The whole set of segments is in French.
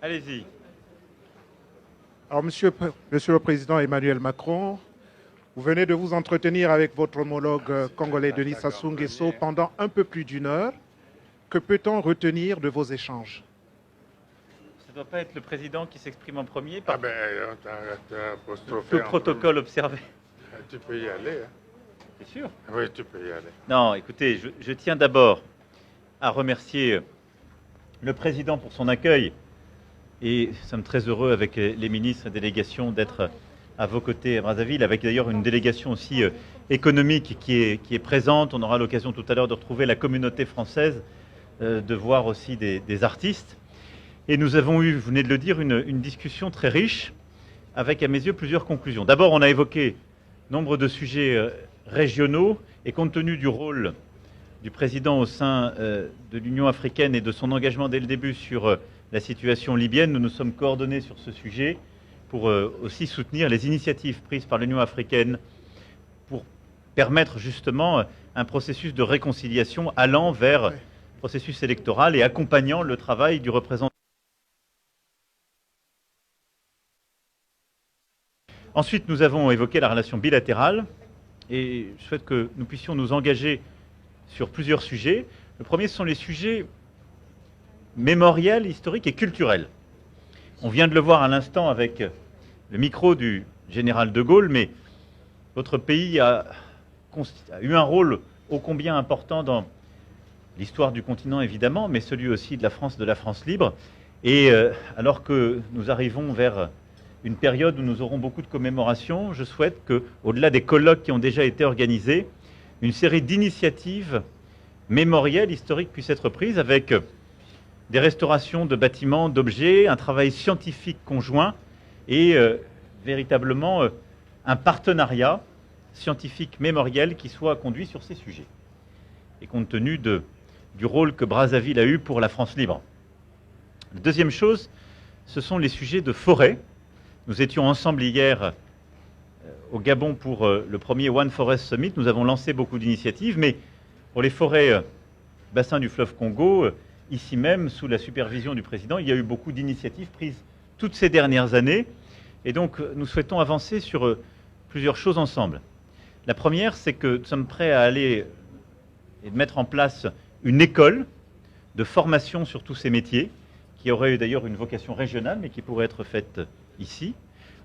Allez-y. Alors, Monsieur le Président Emmanuel Macron, vous venez de vous entretenir avec votre homologue congolais Denis Sassou Nguesso pendant un peu plus d'une heure. Que peut-on retenir de vos échanges? Ça ne doit pas être le président qui s'exprime en premier Ah par ben, t'as apostrophé tout en protocole observé. premier. Tu peux y aller. Hein. C'est sûr. Oui, tu peux y aller. Non, écoutez, je tiens d'abord à remercier le président pour son accueil. Et nous sommes très heureux avec les ministres et délégations d'être à vos côtés à Brazzaville, avec d'ailleurs une délégation aussi économique qui est présente. On aura l'occasion tout à l'heure de retrouver la communauté française, de voir aussi des artistes. Et nous avons eu, vous venez de le dire, une discussion très riche, avec à mes yeux plusieurs conclusions. D'abord, on a évoqué nombre de sujets régionaux, et compte tenu du rôle du président au sein de l'Union africaine et de son engagement dès le début sur la situation libyenne, nous nous sommes coordonnés sur ce sujet pour aussi soutenir les initiatives prises par l'Union africaine pour permettre justement un processus de réconciliation allant vers le processus électoral et accompagnant le travail du représentant. Ensuite, nous avons évoqué la relation bilatérale et je souhaite que nous puissions nous engager sur plusieurs sujets. Le premier, ce sont les sujets mémoriels, historiques et culturels. On vient de le voir à l'instant avec le micro du général de Gaulle, mais votre pays a eu un rôle ô combien important dans l'histoire du continent, évidemment, mais celui aussi de la France libre. Et alors que nous arrivons vers une période où nous aurons beaucoup de commémorations, je souhaite que, au-delà des colloques qui ont déjà été organisés, une série d'initiatives mémorielles, historiques puissent être prises avec des restaurations de bâtiments, d'objets, un travail scientifique conjoint et véritablement un partenariat scientifique mémoriel qui soit conduit sur ces sujets. Et compte tenu du rôle que Brazzaville a eu pour la France libre. La deuxième chose, ce sont les sujets de forêt. Nous étions ensemble hier au Gabon pour le premier One Forest Summit. Nous avons lancé beaucoup d'initiatives, mais pour les forêts bassin du fleuve Congo, ici même, sous la supervision du président, il y a eu beaucoup d'initiatives prises toutes ces dernières années. Et donc, nous souhaitons avancer sur plusieurs choses ensemble. La première, c'est que nous sommes prêts à aller et de mettre en place une école de formation sur tous ces métiers, qui aurait d'ailleurs une vocation régionale, mais qui pourrait être faite ici.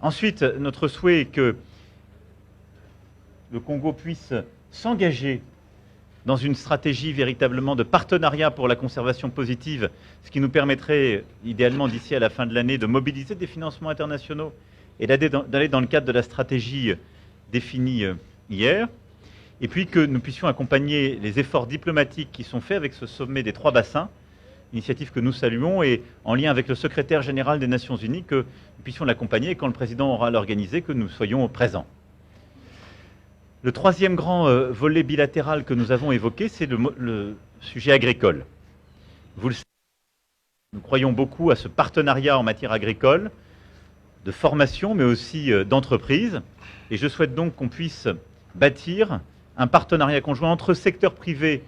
Ensuite, notre souhait est que le Congo puisse s'engager dans une stratégie véritablement de partenariat pour la conservation positive, ce qui nous permettrait, idéalement d'ici à la fin de l'année, de mobiliser des financements internationaux et d'aller dans le cadre de la stratégie définie hier. Et puis que nous puissions accompagner les efforts diplomatiques qui sont faits avec ce sommet des 3 bassins, initiative que nous saluons, et en lien avec le secrétaire général des Nations Unies, que nous puissions l'accompagner et quand le président aura l'organisé, que nous soyons présents. Le troisième grand volet bilatéral que nous avons évoqué, c'est le sujet agricole. Vous le savez, nous croyons beaucoup à ce partenariat en matière agricole, de formation, mais aussi d'entreprise. Et je souhaite donc qu'on puisse bâtir un partenariat conjoint entre secteur privé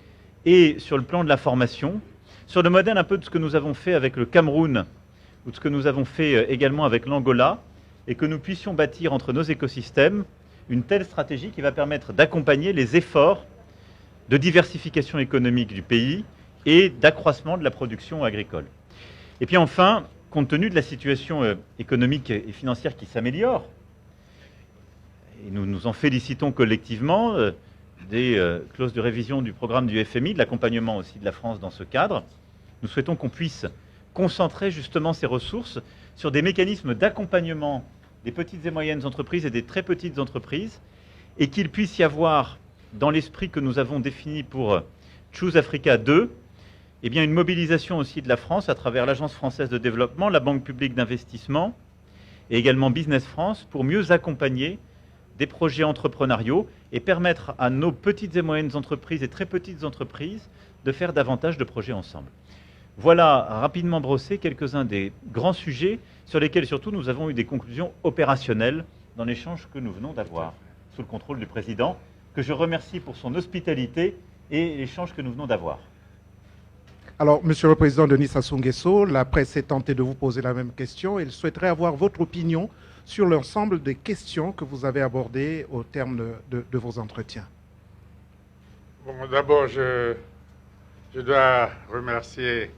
et sur le plan de la formation, sur le modèle un peu de ce que nous avons fait avec le Cameroun ou de ce que nous avons fait également avec l'Angola, et que nous puissions bâtir entre nos écosystèmes une telle stratégie qui va permettre d'accompagner les efforts de diversification économique du pays et d'accroissement de la production agricole. Et puis enfin, compte tenu de la situation économique et financière qui s'améliore, et nous nous en félicitons collectivement, des clauses de révision du programme du FMI, de l'accompagnement aussi de la France dans ce cadre, nous souhaitons qu'on puisse concentrer justement ces ressources sur des mécanismes d'accompagnement des petites et moyennes entreprises et des très petites entreprises, et qu'il puisse y avoir, dans l'esprit que nous avons défini pour Choose Africa 2, eh bien une mobilisation aussi de la France à travers l'Agence française de développement, la Banque publique d'investissement et également Business France pour mieux accompagner des projets entrepreneuriaux et permettre à nos petites et moyennes entreprises et très petites entreprises de faire davantage de projets ensemble. Voilà rapidement brossé quelques-uns des grands sujets sur lesquels surtout nous avons eu des conclusions opérationnelles dans l'échange que nous venons d'avoir sous le contrôle du président, que je remercie pour son hospitalité et l'échange que nous venons d'avoir. Alors, Monsieur le Président Denis Sassou Nguesso, la presse s'est tentée de vous poser la même question. Elle souhaiterait avoir votre opinion sur l'ensemble des questions que vous avez abordées au terme de vos entretiens. Bon, d'abord, je dois remercier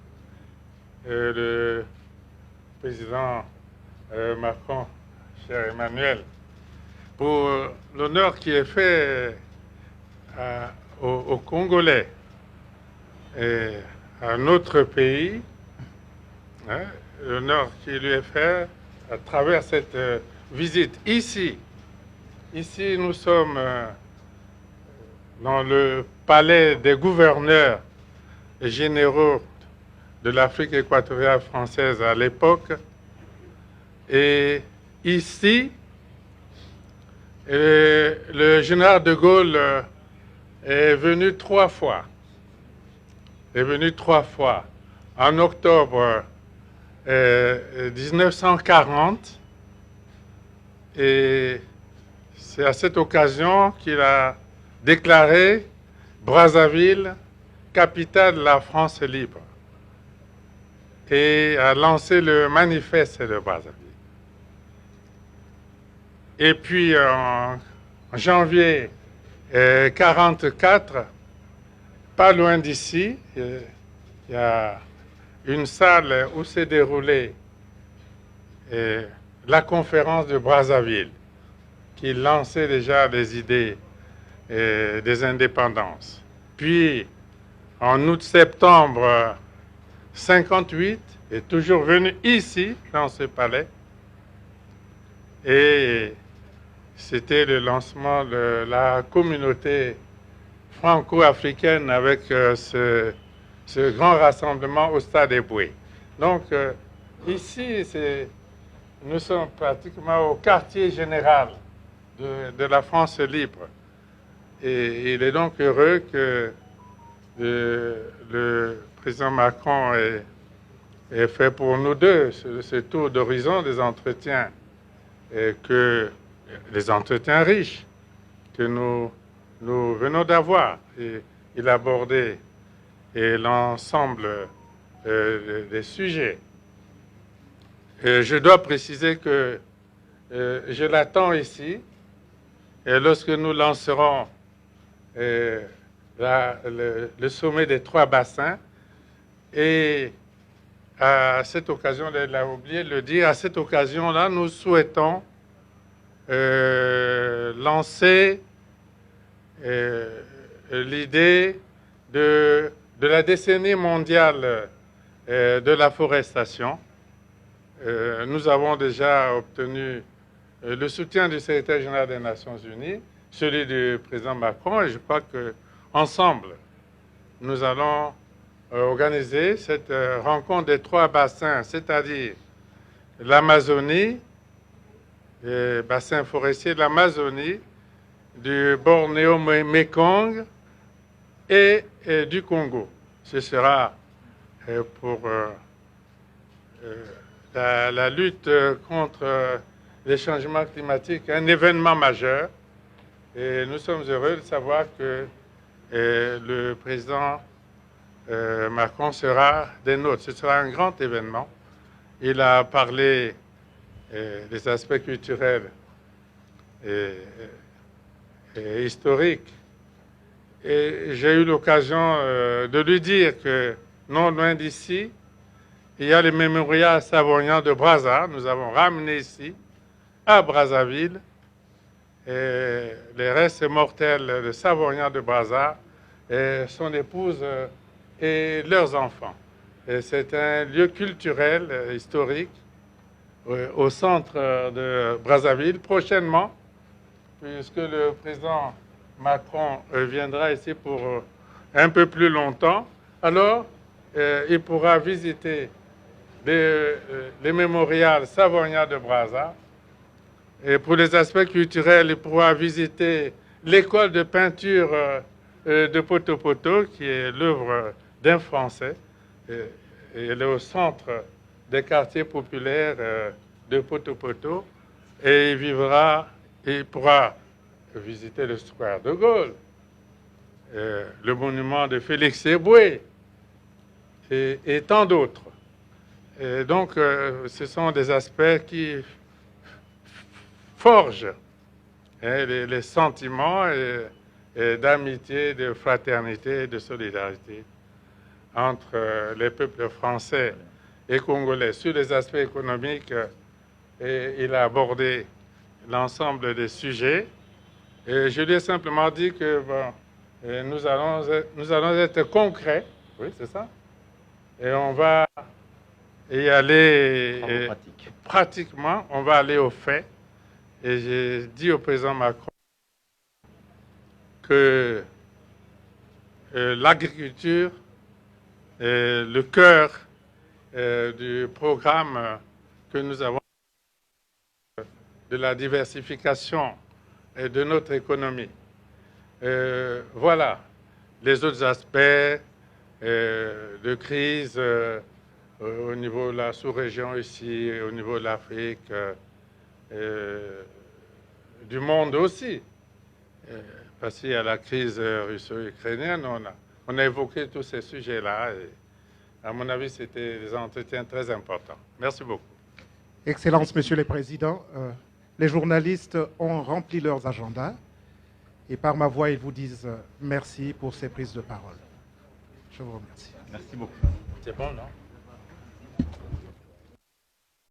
le président Macron, cher Emmanuel, pour l'honneur qui est fait aux Congolais et à notre pays, hein, l'honneur qui lui est fait à travers cette visite. Ici, nous sommes dans le palais des gouverneurs généraux de l'Afrique équatoriale française à l'époque. Et ici, le général de Gaulle est venu 3 fois. En octobre 1940. Et c'est à cette occasion qu'il a déclaré Brazzaville, capitale de la France libre, et a lancé le manifeste de Brazzaville. Et puis en janvier 1944, pas loin d'ici, il y a une salle où s'est déroulée la conférence de Brazzaville, qui lançait déjà les idées des indépendances. Puis, en août-septembre 1958, est toujours venu ici, dans ce palais, et c'était le lancement de la communauté franco-africaine avec ce grand rassemblement au Stade Eboué. Donc, ici, nous sommes pratiquement au quartier général de la France libre. Et il est donc heureux que le président Macron ait fait pour nous deux ce tour d'horizon des entretiens, les entretiens riches que nous venons d'avoir. Et il a abordé l'ensemble des sujets. Je dois préciser que je l'attends ici, et lorsque nous lancerons le sommet des 3 bassins, et à cette occasion, il a oublié de le dire, à cette occasion-là, nous souhaitons lancer l'idée de la décennie mondiale de la forestation. Nous avons déjà obtenu le soutien du secrétaire général des Nations Unies, celui du président Macron, et je crois qu'ensemble, nous allons organiser cette rencontre des 3 bassins, c'est-à-dire l'Amazonie, les bassins forestiers de l'Amazonie, du Bornéo-Mékong et du Congo. Ce sera pour la lutte contre les changements climatiques un événement majeur. Et nous sommes heureux de savoir que le président Macron sera des nôtres. Ce sera un grand événement. Il a parlé des aspects culturels et historiques. Et j'ai eu l'occasion de lui dire que, non loin d'ici, il y a le mémorial savoyard de Brazza. Nous avons ramené ici, à Brazzaville, les restes mortels de Savoyard de Brazza, et son épouse et leurs enfants. C'est un lieu culturel, historique, au centre de Brazzaville. Prochainement, puisque le président Macron viendra ici pour un peu plus longtemps, alors il pourra visiter les mémorials Savoyard de Brazza. Et pour les aspects culturels, il pourra visiter l'école de peinture de Poto-Poto, qui est l'œuvre d'un Français. Et elle est au centre des quartiers populaires de Poto-Poto. Et il pourra visiter le square de Gaulle, le monument de Félix Eboué, et tant d'autres. Et donc, ce sont des aspects qui forgent les sentiments et d'amitié, de fraternité et de solidarité entre les peuples français et congolais. Sur les aspects économiques, il a abordé l'ensemble des sujets. Et je lui ai simplement dit que bon, nous allons être concrets, oui, c'est ça, et on va y aller pratiquement, on va aller au fait. Et j'ai dit au président Macron que l'agriculture est le cœur du programme que nous avons de la diversification de notre économie. Voilà les autres aspects de crise au niveau de la sous-région ici, au niveau de l'Afrique, du monde aussi. Parce qu'il y a la crise russo-ukrainienne, on a évoqué tous ces sujets-là. À mon avis, c'était des entretiens très importants. Merci beaucoup. Excellences, Monsieur le Président, les journalistes ont rempli leurs agendas et par ma voix, ils vous disent merci pour ces prises de parole. Je vous remercie. Merci beaucoup. C'est bon, non?